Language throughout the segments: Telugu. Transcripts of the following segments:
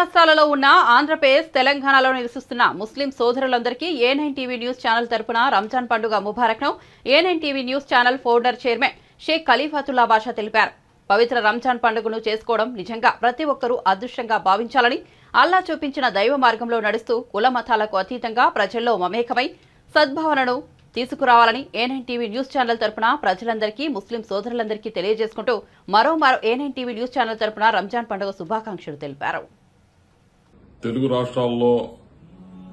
రాష్ట్రాలలో ఉన్న ఆంధ్రప్రదేశ్, తెలంగాణలో నివసిస్తున్న ముస్లిం సోదరులందరికీ A9 టీవీ న్యూస్ ఛానల్ తరపున రంజాన్ పండుగ ముబారక్ను A9 TV news channel founder chairman Sheikh Khalifatullah Basha తెలిపారు. పవిత్ర రంజాన్ పండుగను చేసుకోవడం నిజంగా ప్రతి ఒక్కరూ అదృష్టంగా భావించాలని, అల్లా చూపించిన దైవ మార్గంలో నడుస్తూ కుల మతాలకు అతీతంగా ప్రజల్లో మమేకమై సద్భావనను తీసుకురావాలని A9 టీవీ న్యూస్ ఛానల్ తరపున ప్రజలందరికీ, ముస్లిం సోదరులందరికీ తెలియజేసుకుంటూ మరోమారు A9 టీవీ న్యూస్ ఛానల్ తరపున రంజాన్ పండుగ శుభాకాంక్షలు తెలిపారు. తెలుగు రాష్ట్రాల్లో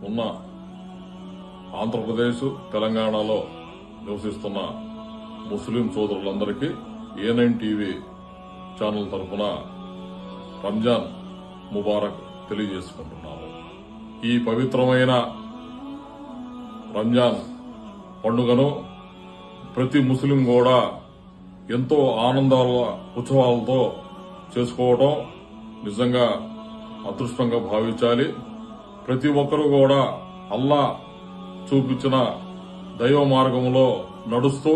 ఉన్న ఆంధ్రప్రదేశ్, తెలంగాణలో నివసిస్తున్న ముస్లిం సోదరులందరికీ A9 టీవీ ఛానల్ తరపున రంజాన్ ముబారక్ తెలియజేసుకుంటున్నాము. ఈ పవిత్రమైన రంజాన్ పండుగను ప్రతి ముస్లిం కూడా ఎంతో ఆనందాల ఉత్సవాలతో చేసుకోవడం నిజంగా అదృష్టంగా భావించాలి. ప్రతి ఒక్కరూ కూడా అల్లా చూపించిన దైవ మార్గంలో నడుస్తూ,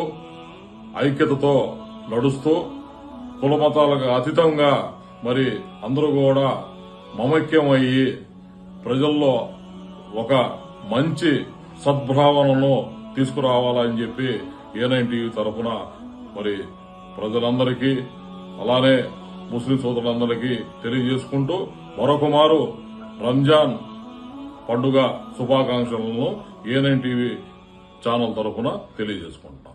ఐక్యతతో నడుస్తూ, కుల మతాలకు అతీతంగా మరి అందరూ కూడా మమైక్యమయ్యి ప్రజల్లో ఒక మంచి సద్భావనను తీసుకురావాలని చెప్పి A9 టీవీ తరఫున మరి ప్రజలందరికీ, అలానే ముస్లిం సోదరులందరికీ తెలియజేసుకుంటూ మరొకమారు రంజాన్ పండుగ శుభాకాంక్షలను A9 టీవీ ఛానల్ తరఫున తెలియజేసుకుంటాం.